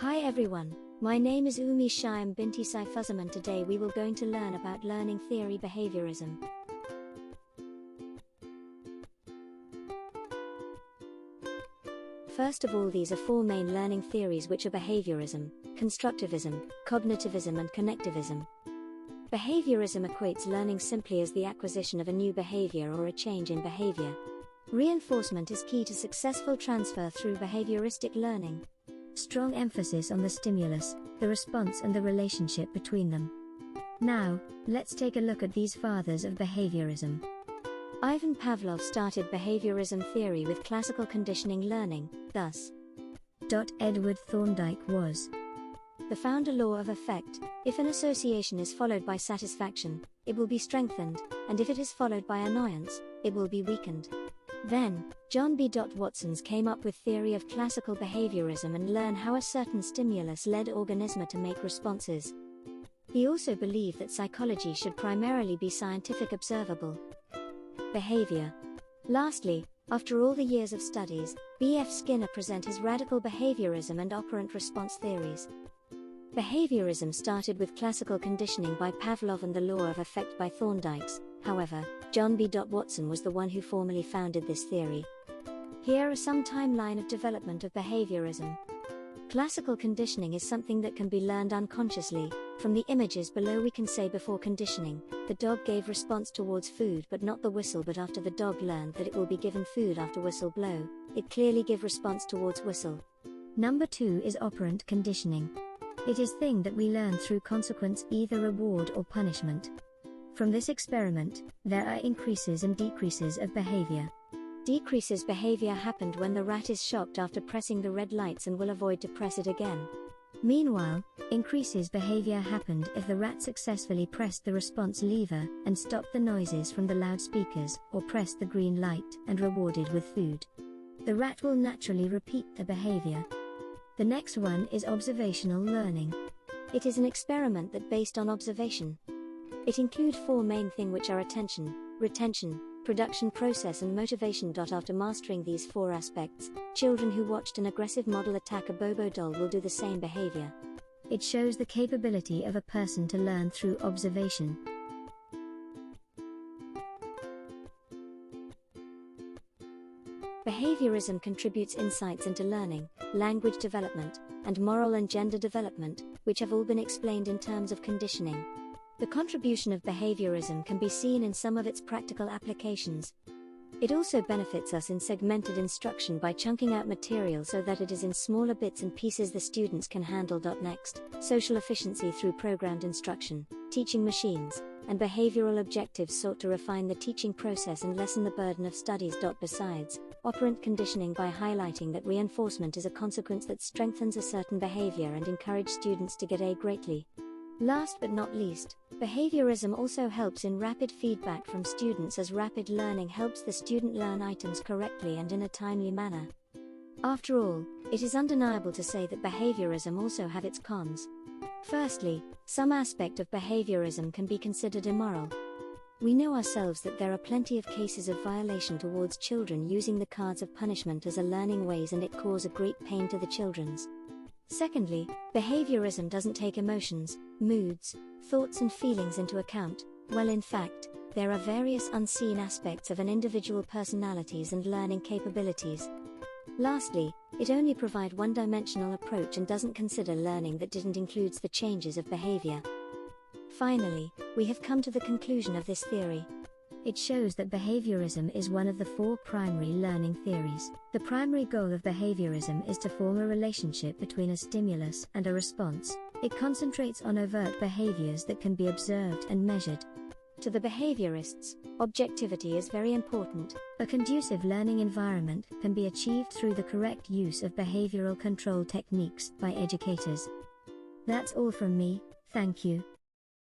Hi everyone, my name is Umi Shyam Binti Saifuzam and today we will going to learn about learning theory behaviorism. First of all, these are four main learning theories, which are behaviorism, constructivism, cognitivism and connectivism. Behaviorism equates learning simply as the acquisition of a new behavior or a change in behavior. Reinforcement is key to successful transfer through behavioristic learning. Strong emphasis on the stimulus, the response and the relationship between them. Now, let's take a look at these fathers of behaviorism. Ivan Pavlov started behaviorism theory with classical conditioning learning, thus. Edward Thorndike was. The founder law of effect: if an association is followed by satisfaction, it will be strengthened, and if it is followed by annoyance, it will be weakened. Then, John B. Watsons came up with theory of classical behaviorism and learn how a certain stimulus led organism to make responses. He also believed that psychology should primarily be scientific observable behavior. Lastly, after all the years of studies, B.F. Skinner present his radical behaviorism and operant response theories. Behaviorism started with classical conditioning by Pavlov and the law of effect by Thorndike's. However, John B. Watson was the one who formally founded this theory. Here are some timeline of development of behaviorism. Classical conditioning is something that can be learned unconsciously. From the images below we can say before conditioning, the dog gave response towards food but not the whistle, but after the dog learned that it will be given food after whistle blow, it clearly give response towards whistle. Number 2 is operant conditioning. It is thing that we learn through consequence, either reward or punishment. From this experiment, there are increases and decreases of behavior. Decreases behavior happened when the rat is shocked after pressing the red lights and will avoid to press it again. Meanwhile, increases behavior happened if the rat successfully pressed the response lever and stopped the noises from the loudspeakers, or pressed the green light and rewarded with food. The rat will naturally repeat the behavior. The next one is observational learning. It is an experiment that based on observation. It includes four main things, which are attention, retention, production process and motivation. After mastering these four aspects, children who watched an aggressive model attack a Bobo doll will do the same behavior. It shows the capability of a person to learn through observation. Behaviorism contributes insights into learning, language development, and moral and gender development, which have all been explained in terms of conditioning. The contribution of behaviorism can be seen in some of its practical applications. It also benefits us in segmented instruction by chunking out material so that it is in smaller bits and pieces the students can handle. Next, social efficiency through programmed instruction, teaching machines, and behavioral objectives sought to refine the teaching process and lessen the burden of studies. Besides, operant conditioning by highlighting that reinforcement is a consequence that strengthens a certain behavior and encourage students to get A greatly. Last but not least, behaviorism also helps in rapid feedback from students, as rapid learning helps the student learn items correctly and in a timely manner. After all, it is undeniable to say that behaviorism also have its cons. Firstly, some aspect of behaviorism can be considered immoral. We know ourselves that there are plenty of cases of violation towards children using the cards of punishment as a learning ways, and it cause a great pain to the children's. Secondly, behaviorism doesn't take emotions, moods, thoughts and feelings into account. Well, in fact, there are various unseen aspects of an individual personalities and learning capabilities. Lastly, it only provide one-dimensional approach and doesn't consider learning that didn't includes the changes of behavior. Finally, we have come to the conclusion of this theory. It shows that behaviorism is one of the four primary learning theories. The primary goal of behaviorism is to form a relationship between a stimulus and a response. It concentrates on overt behaviors that can be observed and measured. To the behaviorists, objectivity is very important. A conducive learning environment can be achieved through the correct use of behavioral control techniques by educators. That's all from me, thank you.